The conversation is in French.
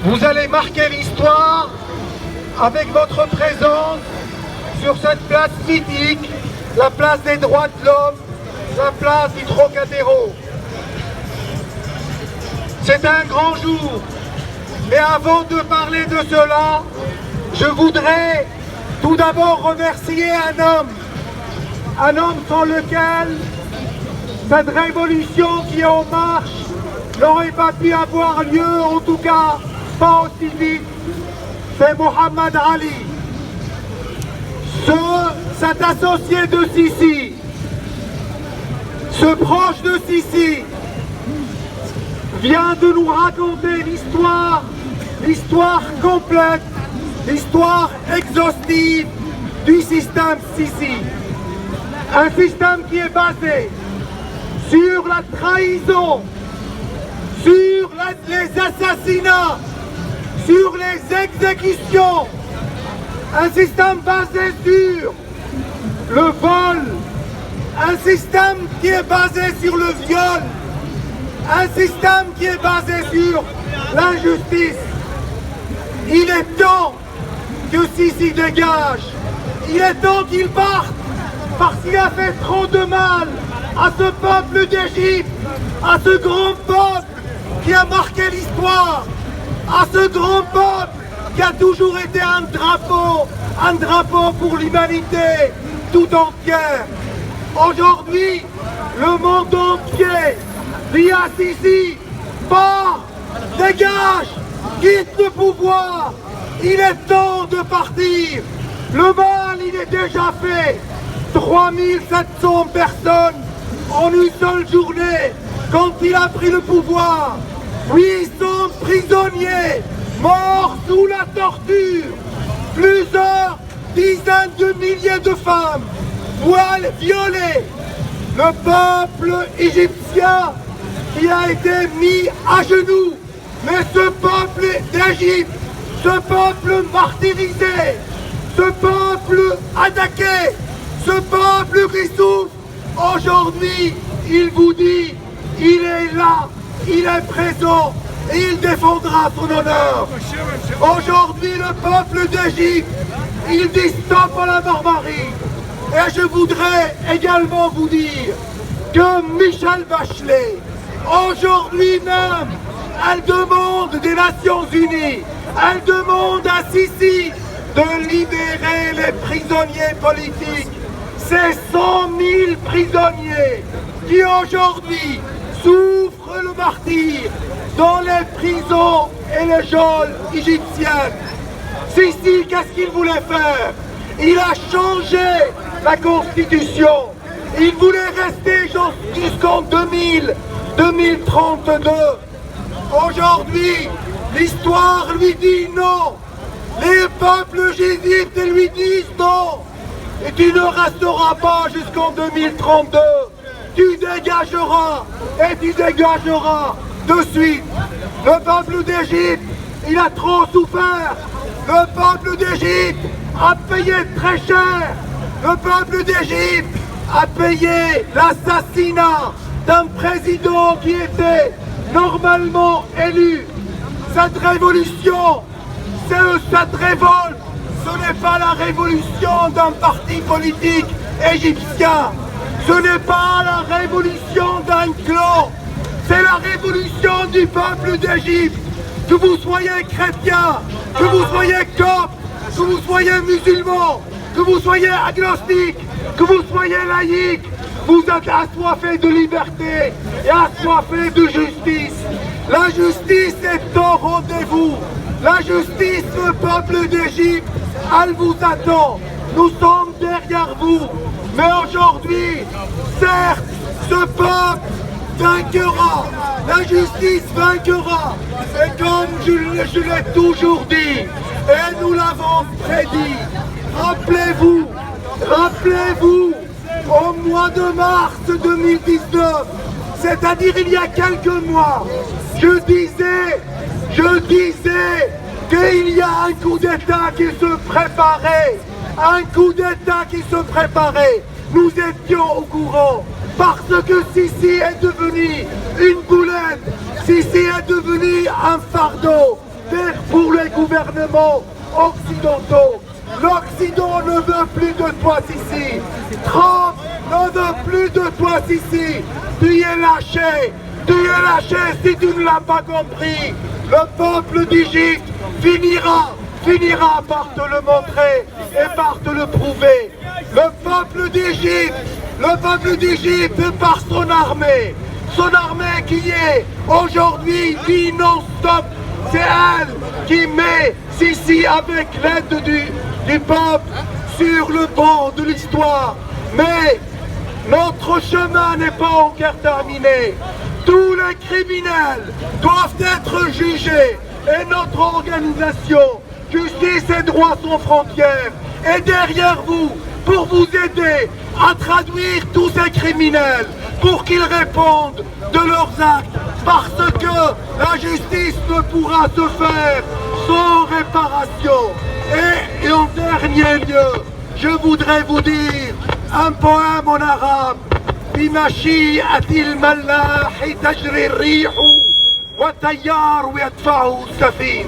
Vous allez marquer l'histoire avec votre présence sur cette place mythique, la place des droits de l'homme, la place du Trocadéro. C'est un grand jour, mais avant de parler de cela, je voudrais tout d'abord remercier un homme sans lequel cette révolution qui est en marche n'aurait pas pu avoir lieu, en tout cas pas aussi vite. C'est Mohamed Ali. Cet associé de Sisi, ce proche de Sisi, vient de nous raconter l'histoire complète, l'histoire exhaustive du système Sisi. Un système qui est basé sur la trahison, sur les assassinats, sur les exécutions. Un système basé sur le vol, un système qui est basé sur le viol, un système qui est basé sur l'injustice. Il est temps que Sisi dégage, il est temps qu'il parte, parce qu'il a fait trop de mal à ce peuple d'Égypte, à ce grand peuple qui a marqué l'histoire, à ce grand peuple qui a toujours été un drapeau pour l'humanité tout entière. Aujourd'hui, le monde entier dit à Sisi, pars, dégage, quitte le pouvoir, il est temps de partir. Le mal, il est déjà fait. 3700 personnes en une seule journée quand il a pris le pouvoir. 800 prisonniers morts sous la torture. Plusieurs dizaines de milliers de femmes voiles violées. Le peuple égyptien qui a été mis à genoux. Mais ce peuple d'Égypte, ce peuple martyrisé, ce peuple attaqué, ce peuple qui souffre, aujourd'hui, il vous dit, il est là, il est présent et il défendra son honneur. Aujourd'hui, le peuple d'Égypte, il dit stop à la barbarie. Et je voudrais également vous dire que Michelle Bachelet, aujourd'hui même, elle demande des Nations Unies, elle demande à Sisi de libérer les prisonniers politiques. Ces 100 000 prisonniers qui aujourd'hui souffrent le martyre dans les prisons et les geôles égyptiennes. Sisi, qu'est-ce qu'il voulait faire? Il a changé la constitution. Il voulait rester jusqu'en 2032. Aujourd'hui, l'histoire lui dit non. Les peuples d'Égypte lui disent non. Et tu ne resteras pas jusqu'en 2032. Tu dégageras et tu dégageras de suite. Le peuple d'Égypte, il a trop souffert. Le peuple d'Égypte a payé très cher. Le peuple d'Égypte a payé l'assassinat d'un président qui était normalement élu. Cette révolution, cette révolte, ce n'est pas la révolution d'un parti politique égyptien. Ce n'est pas la révolution d'un clan. C'est la révolution du peuple d'Égypte. Que vous soyez chrétien, que vous soyez copte, que vous soyez musulman, que vous soyez agnostique, que vous soyez laïque, vous êtes assoiffés de liberté et assoiffés de justice. La justice est au rendez-vous. La justice, le peuple d'Égypte, elle vous attend. Nous sommes derrière vous. Mais aujourd'hui, certes, ce peuple vaincra. La justice vaincra. Et comme je l'ai toujours dit, et nous l'avons prédit, rappelez-vous, au mois de mars 2019, c'est-à-dire il y a quelques mois, je disais qu'il y a un coup d'État qui se préparait, Nous étions au courant, parce que Sisi est devenu une boulette, Sisi est devenu un fardeau. Des pour les gouvernements occidentaux. L'Occident ne veut plus de toi, Sissi. Trump ne veut plus de toi, Sissi. Tu es lâché. Tu es lâché si tu ne l'as pas compris. Le peuple d'Égypte finira par te le montrer et par te le prouver. Le peuple d'Égypte par son armée qui est aujourd'hui dit non-stop, c'est elle qui met Sissi avec l'aide du peuple sur le banc de l'histoire. Mais notre chemin n'est pas encore terminé. Tous les criminels doivent être jugés et notre organisation Justice et Droits sans frontières est derrière vous pour vous aider à traduire tous ces criminels pour qu'ils répondent de leurs actes, parce que la justice ne pourra se faire sans réparation. Et en dernier lieu, je voudrais vous dire un poème en arabe. بمشيئة الملاح تجري الريح والتيار يدفعه السفين.